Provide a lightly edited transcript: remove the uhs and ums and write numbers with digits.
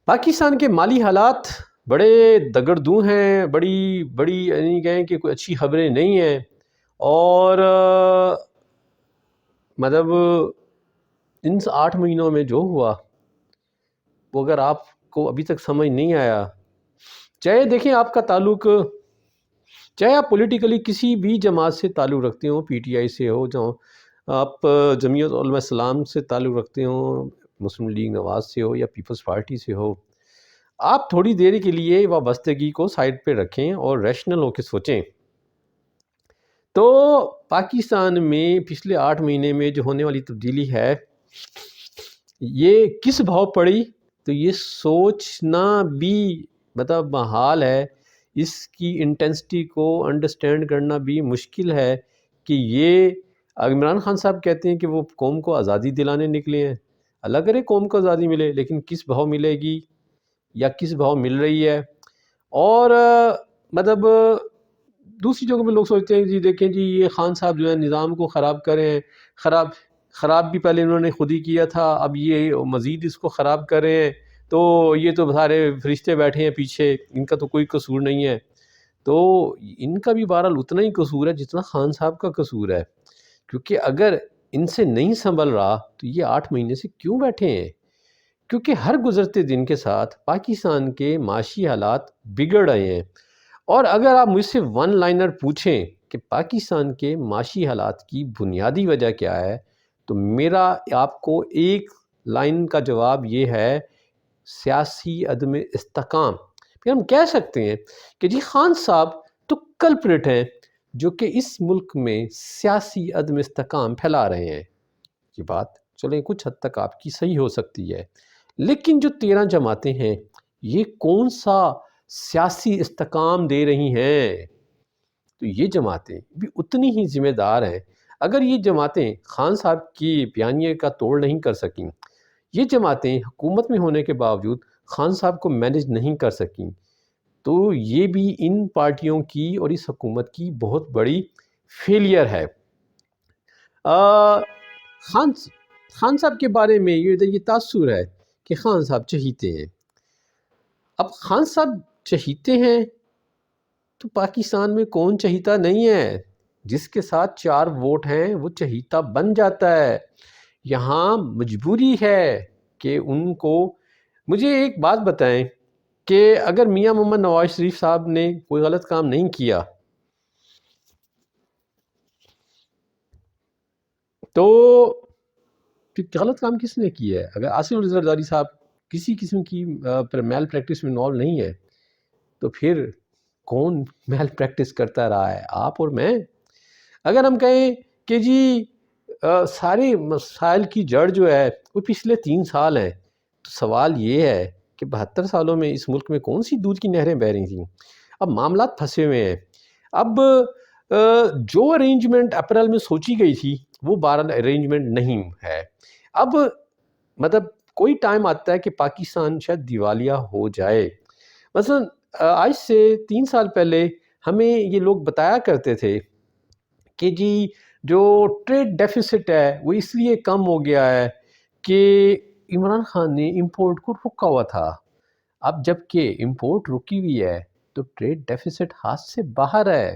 پاکستان کے مالی حالات بڑے دگڑدوں ہیں، بڑی بڑی یعنی کہیں کہ کوئی اچھی خبریں نہیں ہیں، اور مطلب ان 8 مہینوں میں جو ہوا وہ اگر آپ کو ابھی تک سمجھ نہیں آیا، چاہے دیکھیں آپ کا تعلق، چاہے آپ پولیٹیکلی کسی بھی جماعت سے تعلق رکھتے ہوں، پی ٹی آئی سے ہو، جو آپ جمعیت علماء اسلام سے تعلق رکھتے ہوں، مسلم لیگ نواز سے ہو یا پیپلز پارٹی سے ہو، آپ تھوڑی دیر کے لیے وابستگی کو سائڈ پہ رکھیں اور ریشنل ہو کے سوچیں تو پاکستان میں پچھلے 8 مہینے میں جو ہونے والی تبدیلی ہے یہ کس بھاؤ پڑی، تو یہ سوچنا بھی مطلب محال ہے، اس کی انٹینسٹی کو انڈرسٹینڈ کرنا بھی مشکل ہے کہ یہ عمران خان صاحب کہتے ہیں کہ وہ قوم کو آزادی دلانے نکلے ہیں، اللہ کرے قوم کو آزادی ملے، لیکن کس بھاؤ ملے گی یا کس بھاؤ مل رہی ہے۔ اور مطلب دوسری جگہوں پہ لوگ سوچتے ہیں جی دیکھیں جی یہ خان صاحب جو ہے نظام کو خراب کریں، خراب بھی پہلے انہوں نے خود ہی کیا تھا، اب یہ مزید اس کو خراب کریں، تو یہ تو سارے فرشتے بیٹھے ہیں پیچھے، ان کا تو کوئی قصور نہیں ہے۔ تو ان کا بھی بہرحال اتنا ہی قصور ہے جتنا خان صاحب کا قصور ہے، کیونکہ اگر ان سے نہیں سنبھل رہا تو یہ 8 مہینے سے کیوں بیٹھے ہیں؟ کیونکہ ہر گزرتے دن کے ساتھ پاکستان کے معاشی حالات بگڑ رہے ہیں، اور اگر آپ مجھ سے ون لائنر پوچھیں کہ پاکستان کے معاشی حالات کی بنیادی وجہ کیا ہے، تو میرا آپ کو ایک لائن کا جواب یہ ہے، سیاسی عدم استحکام۔ پھر ہم کہہ سکتے ہیں کہ جی خان صاحب تو کلپریٹ ہیں جو کہ اس ملک میں سیاسی عدم استحکام پھیلا رہے ہیں۔ یہ بات چلیں کچھ حد تک آپ کی صحیح ہو سکتی ہے، لیکن جو 13 جماعتیں ہیں یہ کون سا سیاسی استحکام دے رہی ہیں؟ تو یہ جماعتیں بھی اتنی ہی ذمہ دار ہیں۔ اگر یہ جماعتیں خان صاحب کی بیانیے کا توڑ نہیں کر سکیں، یہ جماعتیں حکومت میں ہونے کے باوجود خان صاحب کو مینج نہیں کر سکیں، تو یہ بھی ان پارٹیوں کی اور اس حکومت کی بہت بڑی فیلئر ہے۔ خان صاحب کے بارے میں یہ تاثر ہے کہ خان صاحب چہیتے ہیں۔ اب خان صاحب چہیتے ہیں تو پاکستان میں کون چہیتا نہیں ہے؟ جس کے ساتھ 4 ووٹ ہیں وہ چہیتا بن جاتا ہے۔ یہاں مجبوری ہے کہ ان کو، مجھے ایک بات بتائیں کہ اگر میاں محمد نواز شریف صاحب نے کوئی غلط کام نہیں کیا تو پھر غلط کام کس نے کیا ہے؟ اگر آصف علی زرداری صاحب کسی قسم کی میل پریکٹس میں انوالو نہیں ہے تو پھر کون میل پریکٹس کرتا رہا ہے، آپ اور میں؟ اگر ہم کہیں کہ جی سارے مسائل کی جڑ جو ہے وہ پچھلے 3 سال ہیں، تو سوال یہ ہے کہ 72 سالوں میں اس ملک میں کون سی دودھ کی نہریں بہہ رہی تھیں؟ اب معاملات پھنسے ہوئے ہیں۔ اب جو ارینجمنٹ اپریل میں سوچی گئی تھی وہ 12 ارینجمنٹ نہیں ہے۔ اب مطلب کوئی ٹائم آتا ہے کہ پاکستان شاید دیوالیہ ہو جائے۔ مثلا آج سے 3 سال پہلے ہمیں یہ لوگ بتایا کرتے تھے کہ جی جو ٹریڈ ڈیفیسٹ ہے وہ اس لیے کم ہو گیا ہے کہ عمران خان نے امپورٹ کو رکا ہوا تھا۔ اب جب کہ امپورٹ رکی ہوئی ہے تو ٹریڈ ڈیفیسٹ ہاتھ سے باہر ہے۔